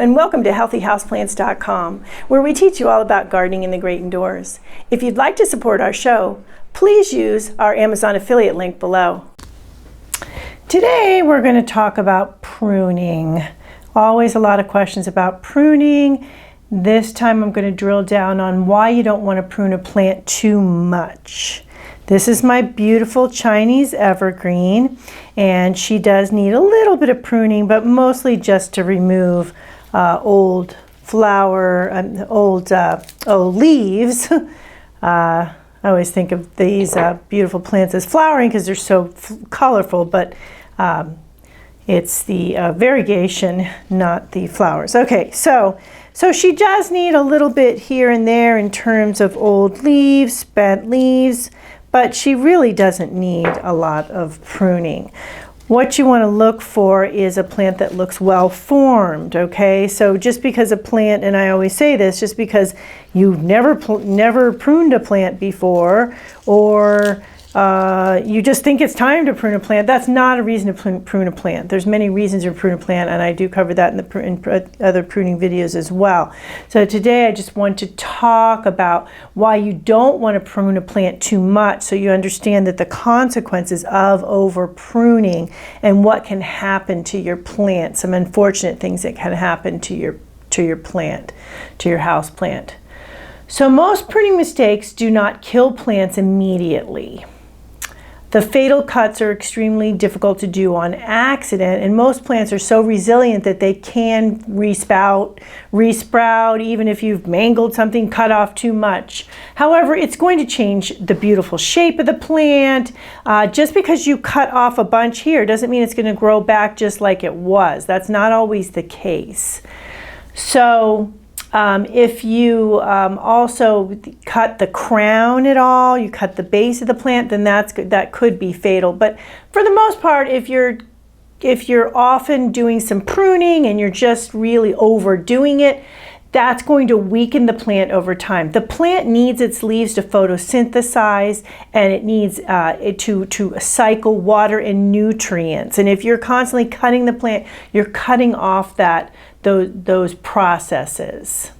and welcome to healthyhouseplants.com, where we teach you all about gardening in the great indoors. If you'd like to support our show, please use our Amazon affiliate link below. Today we're going to talk about pruning. Always a lot of questions about pruning. This time I'm going to drill down on why you don't want to prune a plant too much. This is my beautiful Chinese evergreen, and she does need a little bit of pruning, but mostly just to remove old leaves. I always think of these beautiful plants as flowering because they're so colorful, but it's the variegation, not the flowers. Okay, so she does need a little bit here and there in terms of old leaves, spent leaves, but she really doesn't need a lot of pruning. What you want to look for is a plant that looks well formed, okay? So just because a plant, and I always say this, just because you've never pruned a plant before, or you just think it's time to prune a plant, that's not a reason to prune a plant. There's many reasons to prune a plant, and I do cover that in other pruning videos as well. So today I just want to talk about why you don't want to prune a plant too much, so you understand that the consequences of over pruning and what can happen to your plant, some unfortunate things that can happen to your plant, to your house plant. So most pruning mistakes do not kill plants immediately. The fatal cuts are extremely difficult to do on accident, and most plants are so resilient that they can resprout, even if you've mangled something, cut off too much. However, it's going to change the beautiful shape of the plant. Just because you cut off a bunch here doesn't mean it's going to grow back just like it was. That's not always the case. So if you also cut the crown at all, you cut the base of the plant, then that could be fatal. But for the most part, if you're often doing some pruning and you're just really overdoing it, that's going to weaken the plant over time. The plant needs its leaves to photosynthesize, and it needs to cycle water and nutrients. And if you're constantly cutting the plant, you're cutting off those processes.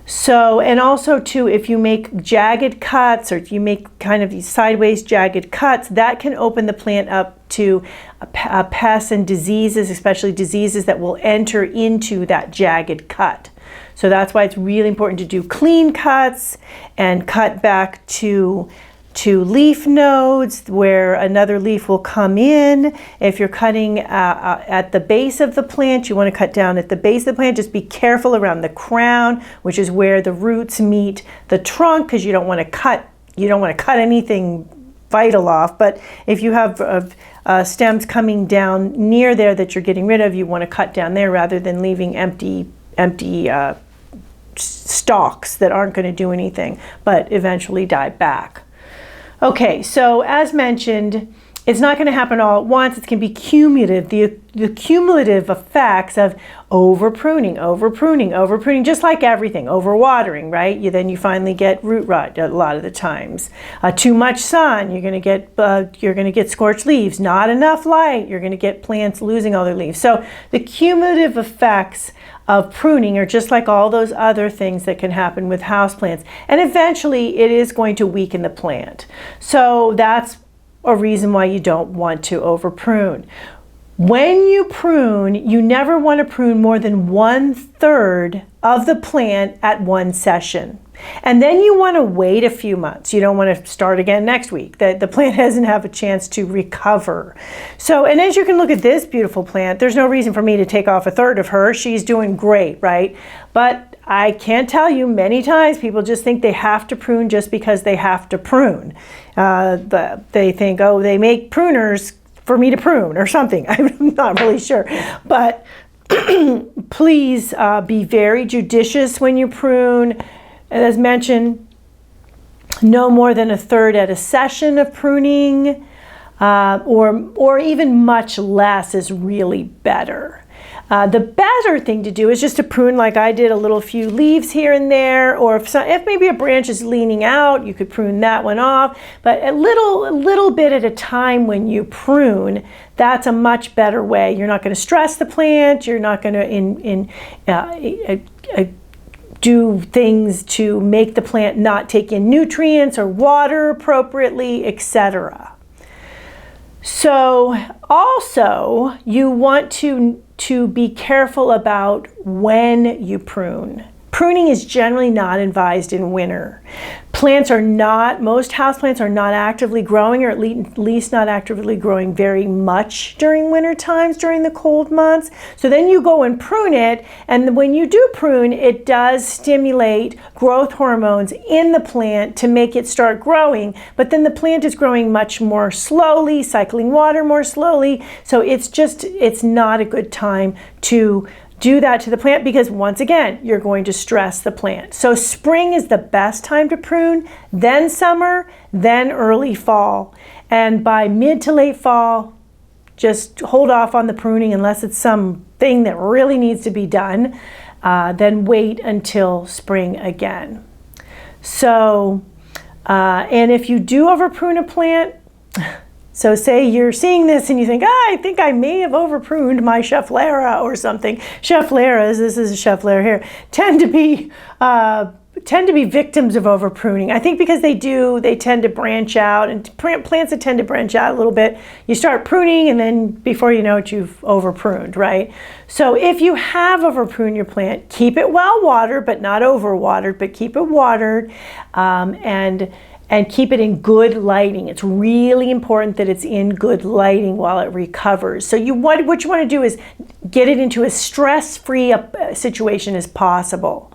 So, and also too, if you make jagged cuts, or if you make kind of these sideways jagged cuts, that can open the plant up to pests and diseases, especially diseases that will enter into that jagged cut. So that's why it's really important to do clean cuts and cut back to leaf nodes where another leaf will come in. If you're cutting at the base of the plant, you want to cut down at the base of the plant. Just be careful around the crown, which is where the roots meet the trunk, because you don't want to cut anything vital off. But if you have stems coming down near there that you're getting rid of, you want to cut down there rather than leaving empty stalks that aren't going to do anything but eventually die back. Okay, so as mentioned, it's not going to happen all at once. It's going to be cumulative. The cumulative effects of over-pruning, just like everything, over-watering, right? Then you finally get root rot a lot of the times. Too much sun, you're going to get scorched leaves. Not enough light, you're going to get plants losing all their leaves. So the cumulative effects of pruning are just like all those other things that can happen with houseplants. And eventually it is going to weaken the plant. So that's a reason why you don't want to over prune. When you prune, you never want to prune more than 1/3 of the plant at one session. And then you want to wait a few months. You don't want to start again next week. The plant doesn't have a chance to recover. So, and as you can look at this beautiful plant, there's no reason for me to take off 1/3 of her. She's doing great, right? But I can't tell you, many times people just think they have to prune just because they have to prune. They think, oh, they make pruners for me to prune or something. I'm not really sure. But please be very judicious when you prune. As mentioned, no more than 1/3 at a session of pruning, or even much less is really better. The better thing to do is just to prune like I did, a little few leaves here and there, or if maybe a branch is leaning out, you could prune that one off, but a little bit at a time when you prune. That's a much better way. You're not going to stress the plant, you're not going to do things to make the plant not take in nutrients or water appropriately, etc. So also you want to be careful about when you prune. Pruning is generally not advised in winter. Most houseplants are not actively growing, or at least not actively growing very much during winter times, during the cold months. So then you go and prune it, and when you do prune, it does stimulate growth hormones in the plant to make it start growing, but then the plant is growing much more slowly, cycling water more slowly, so it's not a good time to do that to the plant, because once again, you're going to stress the plant. So spring is the best time to prune, then summer, then early fall. And by mid to late fall, just hold off on the pruning unless it's something that really needs to be done. Then wait until spring again. So, and if you do over prune a plant, so say you're seeing this and you think, I think I may have over-pruned my Schefflera or something. Scheffleras, this is a Schefflera here, tend to be victims of over-pruning. I think because they tend to branch out, and plants that tend to branch out a little bit, you start pruning and then before you know it, you've over-pruned, right? So if you have over-pruned your plant, keep it well watered, but not over-watered, but keep it watered, and keep it in good lighting. It's really important that it's in good lighting while it recovers. So what you want to do is get it into as stress-free a situation as possible.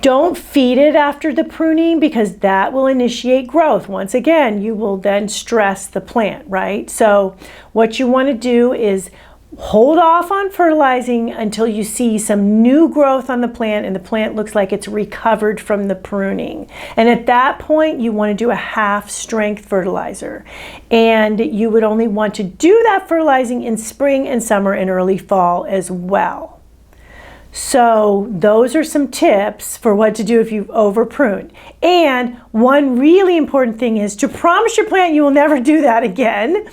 Don't feed it after the pruning, because that will initiate growth. Once again, you will then stress the plant, right? So what you want to do is hold off on fertilizing until you see some new growth on the plant and the plant looks like it's recovered from the pruning. And at that point, you want to do a half-strength fertilizer. And you would only want to do that fertilizing in spring and summer and early fall as well. So those are some tips for what to do if you've over-pruned. And one really important thing is to promise your plant you will never do that again.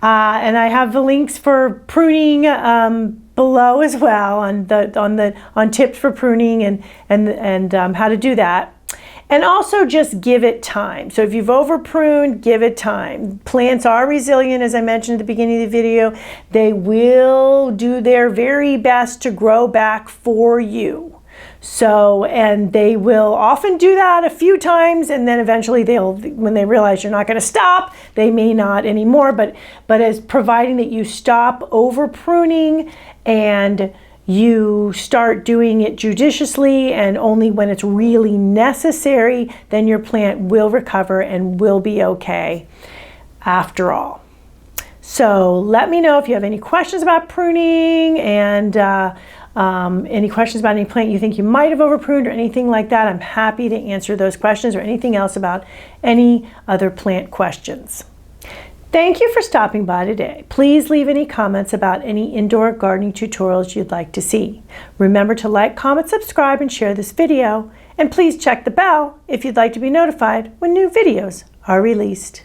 And I have the links for pruning below as well on tips for pruning and how to do that. And also just give it time. So if you've over-pruned, give it time. Plants are resilient, as I mentioned at the beginning of the video. They will do their very best to grow back for you. So, and they will often do that a few times, and then eventually when they realize you're not going to stop, they may not anymore, but as providing that you stop over pruning and you start doing it judiciously and only when it's really necessary, then your plant will recover and will be okay after all. So let me know if you have any questions about pruning and any questions about any plant you think you might have over-pruned or anything like that. I'm happy to answer those questions or anything else about any other plant questions. Thank you for stopping by today. Please leave any comments about any indoor gardening tutorials you'd like to see. Remember to like, comment, subscribe, and share this video. And please check the bell if you'd like to be notified when new videos are released.